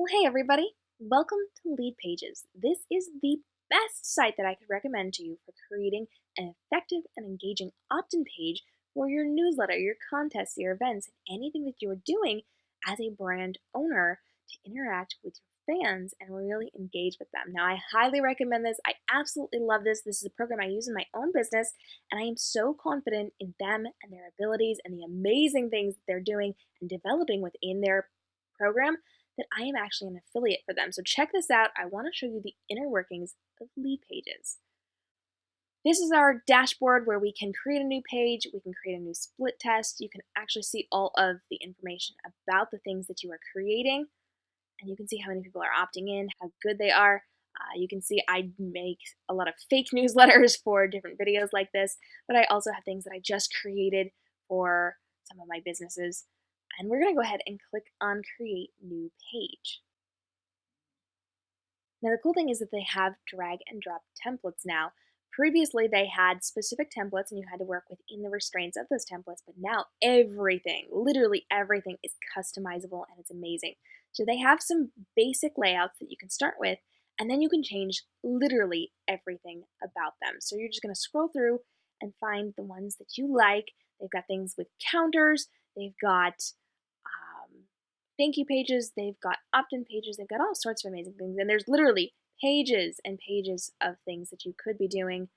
Well, hey everybody! Welcome to LeadPages. This is the best site that I could recommend to you for creating an effective and engaging opt-in page for your newsletter, your contests, your events, and anything that you're doing as a brand owner to interact with your fans and really engage with them. Now, I highly recommend this. I absolutely love this. This is a program I use in my own business, and I am so confident in them and their abilities and the amazing things that they're doing and developing within their program that I am actually an affiliate for them. So check this out. I want to show you the inner workings of LeadPages. This is our dashboard where we can create a new page, we can create a new split test, you can actually see all of the information about the things that you are creating, and you can see how many people are opting in, how good they are. You can see I make a lot of fake newsletters for different videos like this, but I also have things that I just created for some of my businesses. And we're going to go ahead and click on Create New Page. Now the cool thing is that they have drag and drop templates now. Previously they had specific templates and you had to work within the restraints of those templates, but now everything, literally everything, is customizable and it's amazing. So they have some basic layouts that you can start with, and then you can change literally everything about them. So you're just going to scroll through and find the ones that you like. They've got things with counters, they've got thank you pages, they've got opt-in pages, they've got all sorts of amazing things, and there's literally pages and pages of things that you could be doing.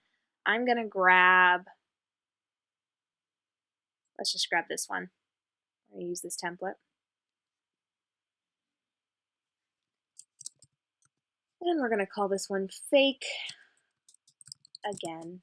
I'm gonna grab, let's just grab this one. I'm gonna use this template. And we're gonna call this one Fake Again.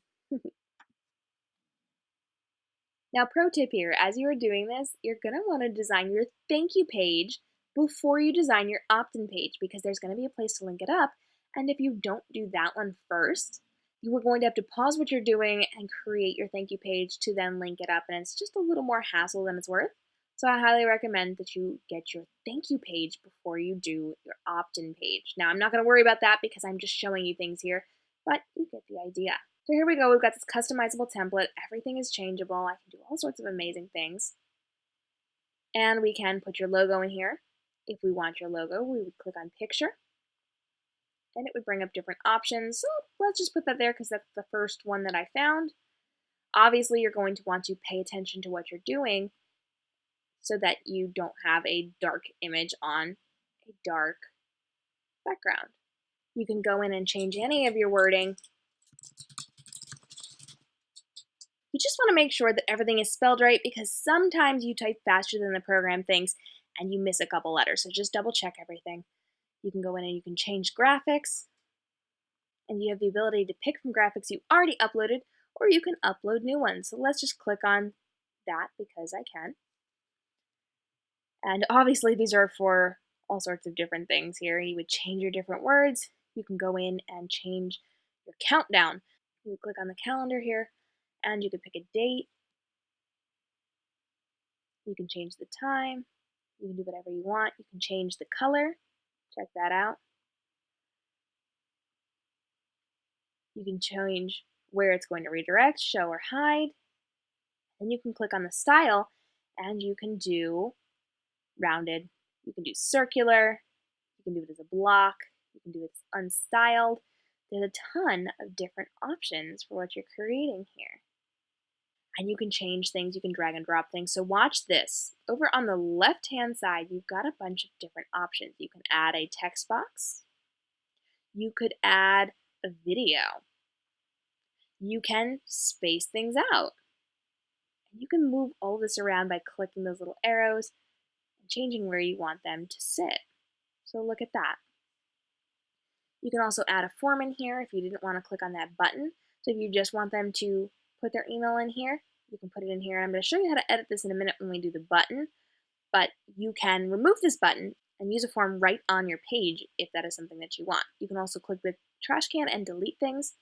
Now, pro tip here, as you are doing this, you're gonna wanna design your thank you page before you design your opt-in page, because there's gonna be a place to link it up, and if you don't do that one first, you are going to have to pause what you're doing and create your thank you page to then link it up, and it's just a little more hassle than it's worth. So I highly recommend that you get your thank you page before you do your opt-in page. Now, I'm not gonna worry about that because I'm just showing you things here, but you get the idea. So here we go, we've got this customizable template. Everything is changeable. I can do all sorts of amazing things. And we can put your logo in here. If we want your logo, we would click on picture and it would bring up different options. So let's just put that there because that's the first one that I found. Obviously, you're going to want to pay attention to what you're doing so that you don't have a dark image on a dark background. You can go in and change any of your wording. You just want to make sure that everything is spelled right, because sometimes you type faster than the program thinks and you miss a couple letters. So just double check everything. You can go in and you can change graphics, and you have the ability to pick from graphics you already uploaded, or you can upload new ones. So let's just click on that because I can. And obviously these are for all sorts of different things here. You would change your different words. You can go in and change your countdown. You would click on the calendar here and you could pick a date. You can change the time. You can do whatever you want. You can change the color. Check that out. You can change where it's going to redirect, show or hide. Then you can click on the style and you can do rounded. You can do circular. You can do it as a block. You can do it as unstyled. There's a ton of different options for what you're creating here. And you can change things, you can drag and drop things. So watch this. Over on the left-hand side, you've got a bunch of different options. You can add a text box. You could add a video. You can space things out. And you can move all this around by clicking those little arrows and changing where you want them to sit. So look at that. You can also add a form in here if you didn't want to click on that button. So if you just want them to put their email in here, you can put it in here. And I'm going to show you how to edit this in a minute when we do the button, but you can remove this button and use a form right on your page if that is something that you want. You can also click the trash can and delete things.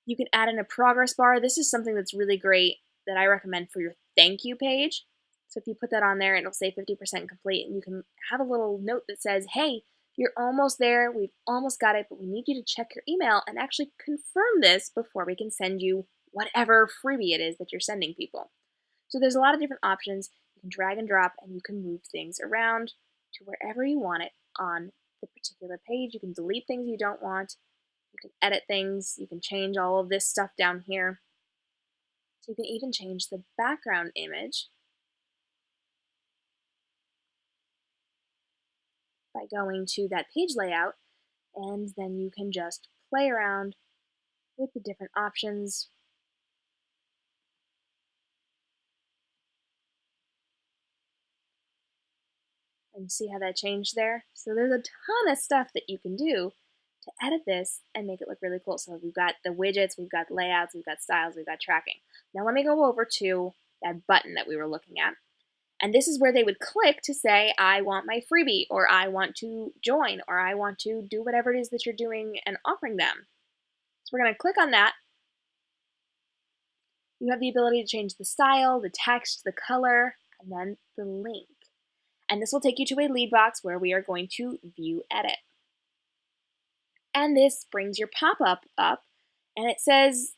You can add in a progress bar. This is something that's really great that I recommend for your thank you page. So if you put that on there, it'll say 50% complete, and you can have a little note that says, hey, you're almost there, we've almost got it, but we need you to check your email and actually confirm this before we can send you whatever freebie it is that you're sending people. So there's a lot of different options. You can drag and drop and you can move things around to wherever you want it on the particular page. You can delete things you don't want. You can edit things. You can change all of this stuff down here. So you can even change the background image by going to that page layout, and then you can just play around with the different options. And see how that changed there? So there's a ton of stuff that you can do to edit this and make it look really cool. So we've got the widgets, we've got layouts, we've got styles, we've got tracking. Now let me go over to that button that we were looking at. And this is where they would click to say, I want my freebie, or I want to join, or I want to do whatever it is that you're doing and offering them. So we're going to click on that. You have the ability to change the style, the text, the color, and then the link. And this will take you to a lead box where we are going to view edit. And this brings your pop-up up, and it says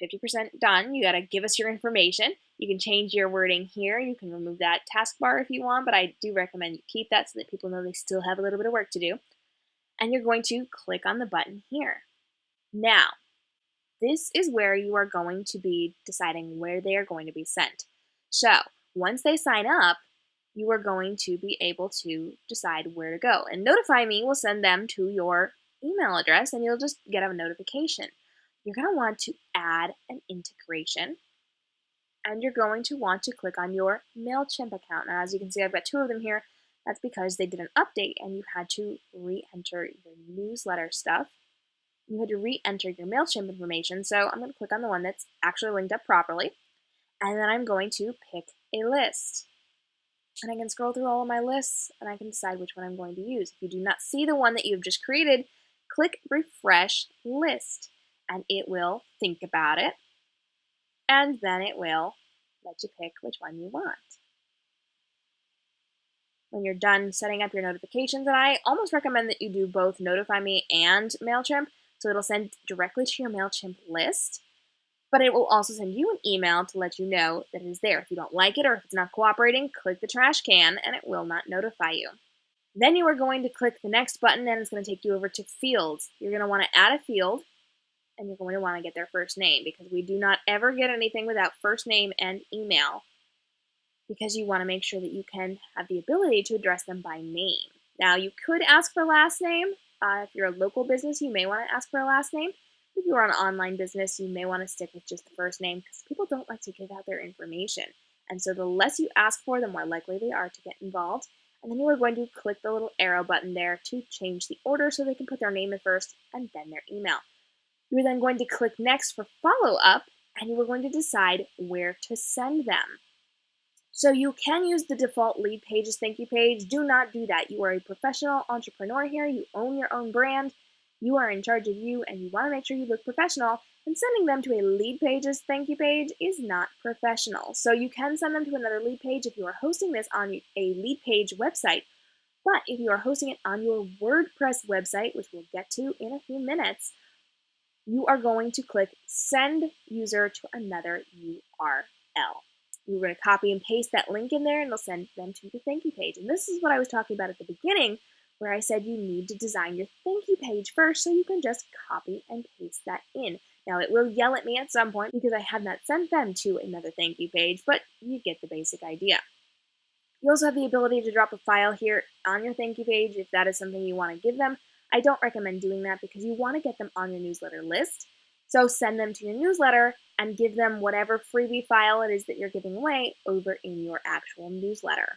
50% done. You got to give us your information. You can change your wording here. You can remove that taskbar if you want, but I do recommend you keep that so that people know they still have a little bit of work to do. And you're going to click on the button here. Now, this is where you are going to be deciding where they are going to be sent. So once they sign up, you are going to be able to decide where to go. And Notify Me will send them to your email address, and you'll just get a notification. You're going to want to add an integration, and you're going to want to click on your MailChimp account. Now, as you can see, I've got two of them here. That's because they did an update, and you had to re-enter your newsletter stuff. You had to re-enter your MailChimp information, so I'm going to click on the one that's actually linked up properly, and then I'm going to pick a list. And I can scroll through all of my lists, and I can decide which one I'm going to use. If you do not see the one that you've just created, click Refresh List, and it will think about it, and then it will let you pick which one you want. When you're done setting up your notifications, and I almost recommend that you do both Notify Me and MailChimp, so it'll send directly to your MailChimp list, but it will also send you an email to let you know that it is there. If you don't like it or if it's not cooperating, click the trash can and it will not notify you. Then you are going to click the next button, and it's going to take you over to fields. You're going to want to add a field, and you're going to want to get their first name, because we do not ever get anything without first name and email, because you want to make sure that you can have the ability to address them by name. Now, you could ask for last name. If you're a local business, you may want to ask for a last name. If you're an online business, you may want to stick with just the first name, because people don't like to give out their information. And so the less you ask for, the more likely they are to get involved. And then you are going to click the little arrow button there to change the order so they can put their name in first and then their email. You are then going to click next for follow-up, and you are going to decide where to send them. So you can use the default LeadPages thank you page. Do not do that. You are a professional entrepreneur here. You own your own brand. You are in charge of you, and you want to make sure you look professional. And sending them to a LeadPages thank you page is not professional. So you can send them to another lead page if you are hosting this on a LeadPage website. But if you are hosting it on your WordPress website, which we'll get to in a few minutes, you are going to click Send User to Another URL. You're going to copy and paste that link in there, and it'll send them to the thank you page. And this is what I was talking about at the beginning, where I said you need to design your thank you page first, so you can just copy and paste that in. Now, it will yell at me at some point because I have not sent them to another thank you page, but you get the basic idea. You also have the ability to drop a file here on your thank you page if that is something you want to give them. I don't recommend doing that because you want to get them on your newsletter list. So send them to your newsletter and give them whatever freebie file it is that you're giving away over in your actual newsletter.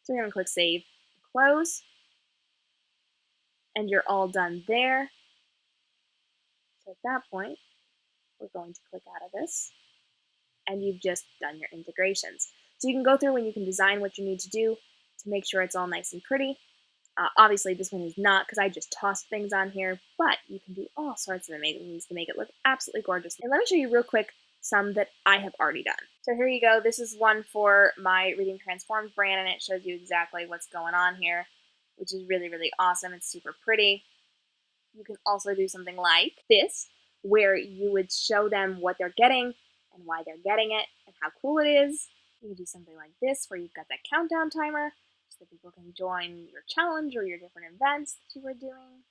So you're going to click Save, Close, and you're all done there. So at that point, we're going to click out of this, and you've just done your integrations. So you can go through and you can design what you need to do to make sure it's all nice and pretty. Obviously, this one is not, because I just tossed things on here, but you can do all sorts of amazing things to make it look absolutely gorgeous. And let me show you real quick some that I have already done. So here you go. This is one for my Reading Transformed brand, and it shows you exactly what's going on here, which is really, really awesome. It's super pretty. You can also do something like this, where you would show them what they're getting and why they're getting it and how cool it is. You can do something like this, where you've got that countdown timer, so that people can join your challenge or your different events that you are doing.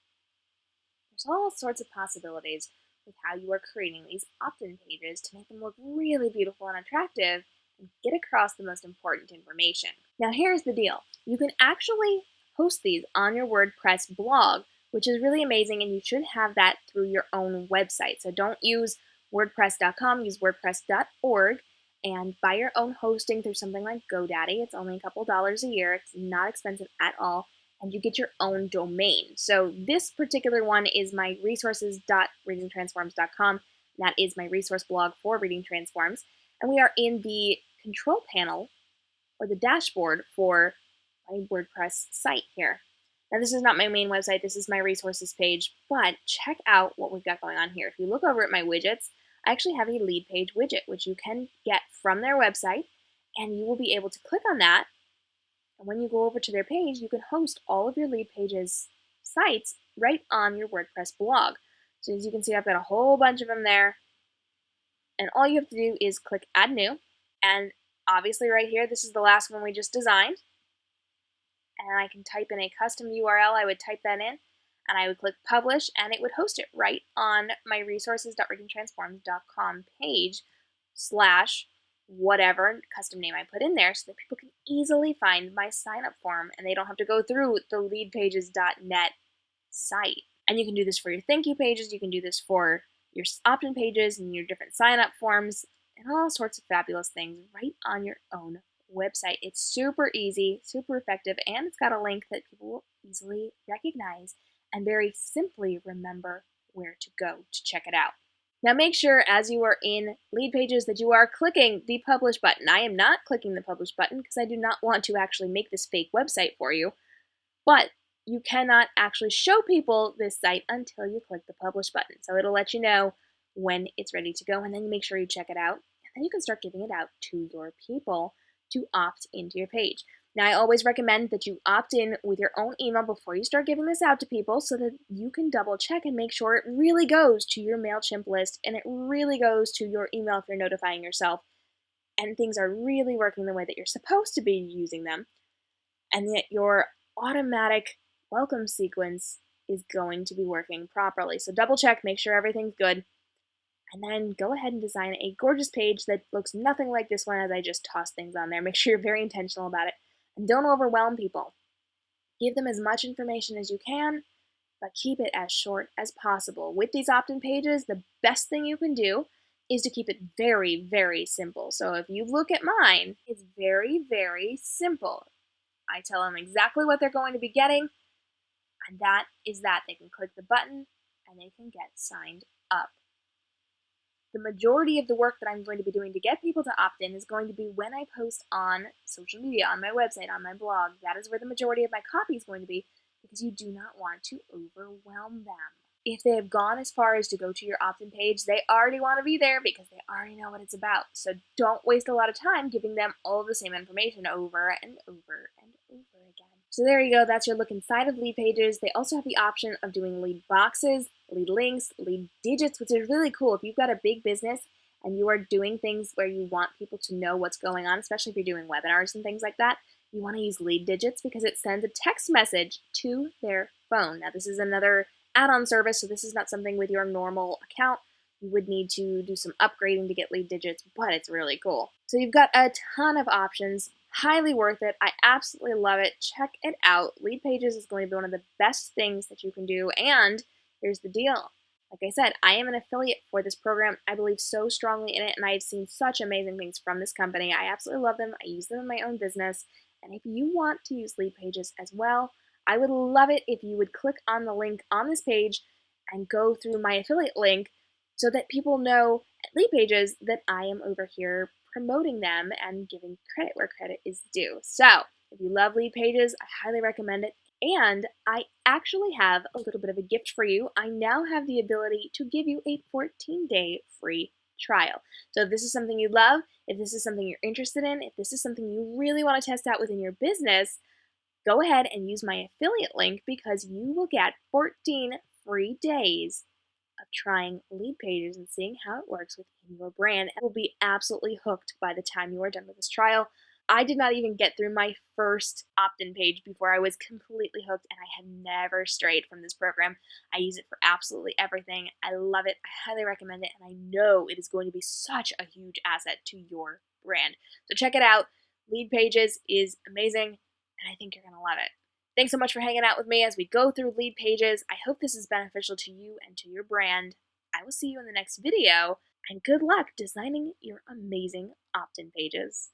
There's all sorts of possibilities with how you are creating these opt-in pages to make them look really beautiful and attractive and get across the most important information. Now here's the deal. You can actually host these on your WordPress blog, which is really amazing, and you should have that through your own website. So don't use WordPress.com, use WordPress.org, and buy your own hosting through something like GoDaddy. It's only a couple dollars a year. It's not expensive at all, and you get your own domain. So this particular one is my resources.readingtransforms.com. That is my resource blog for Reading Transforms. And we are in the control panel or the dashboard for my WordPress site here. Now this is not my main website, this is my resources page, but check out what we've got going on here. If you look over at my widgets, I actually have a lead page widget, which you can get from their website, and you will be able to click on that. And when you go over to their page, you can host all of your LeadPages sites right on your WordPress blog. So as you can see, I've got a whole bunch of them there. And all you have to do is click Add New. And obviously right here, this is the last one we just designed. And I can type in a custom URL. I would type that in, and I would click Publish, and it would host it right on my resources.readingtransforms.com page / whatever custom name I put in there, so that people can easily find my sign-up form, and they don't have to go through the leadpages.net site. And you can do this for your thank you pages, you can do this for your opt-in pages and your different sign-up forms, and all sorts of fabulous things right on your own website. It's super easy, super effective, and it's got a link that people will easily recognize and very simply remember where to go to check it out. Now make sure as you are in LeadPages that you are clicking the publish button. I am not clicking the publish button because I do not want to actually make this fake website for you, but you cannot actually show people this site until you click the publish button. So it'll let you know when it's ready to go, and then you make sure you check it out, and then you can start giving it out to your people to opt into your page. Now, I always recommend that you opt in with your own email before you start giving this out to people so that you can double check and make sure it really goes to your MailChimp list and it really goes to your email if you're notifying yourself, and things are really working the way that you're supposed to be using them, and that your automatic welcome sequence is going to be working properly. So double check, make sure everything's good, and then go ahead and design a gorgeous page that looks nothing like this one as I just tossed things on there. Make sure you're very intentional about it, and don't overwhelm people. Give them as much information as you can, but keep it as short as possible. With these opt-in pages, the best thing you can do is to keep it very, very simple. So if you look at mine, it's very, very simple. I tell them exactly what they're going to be getting, and that is that. They can click the button and they can get signed up. The majority of the work that I'm going to be doing to get people to opt in is going to be when I post on social media, on my website, on my blog. That is where the majority of my copy is going to be, because you do not want to overwhelm them. If they have gone as far as to go to your opt-in page, they already want to be there because they already know what it's about. So don't waste a lot of time giving them all of the same information over and over and over again. So there you go, that's your look inside of LeadPages. They also have the option of doing lead boxes, lead links, lead digits, which is really cool. If you've got a big business and you are doing things where you want people to know what's going on, especially if you're doing webinars and things like that, you want to use lead digits because it sends a text message to their phone. Now this is another add-on service, so this is not something with your normal account. You would need to do some upgrading to get lead digits, but it's really cool. So you've got a ton of options. Highly worth it. I absolutely love it. Check it out. LeadPages is going to be one of the best things that you can do, and here's the deal. Like I said, I am an affiliate for this program. I believe so strongly in it, and I've seen such amazing things from this company. I absolutely love them. I use them in my own business, and if you want to use LeadPages as well, I would love it if you would click on the link on this page and go through my affiliate link so that people know at LeadPages that I am over here promoting them and giving credit where credit is due. So if you love LeadPages, I highly recommend it. And I actually have a little bit of a gift for you. I now have the ability to give you a 14-day free trial. So if this is something you love, if this is something you're interested in, if this is something you really want to test out within your business, go ahead and use my affiliate link because you will get 14 free days of trying LeadPages and seeing how it works within your brand, and will be absolutely hooked by the time you are done with this trial. I did not even get through my first Optin page before I was completely hooked, and I have never strayed from this program. I use it for absolutely everything. I love it. I highly recommend it, and I know it is going to be such a huge asset to your brand. So check it out. LeadPages is amazing, and I think you're going to love it. Thanks so much for hanging out with me as we go through LeadPages. I hope this is beneficial to you and to your brand. I will see you in the next video, and good luck designing your amazing Optin pages.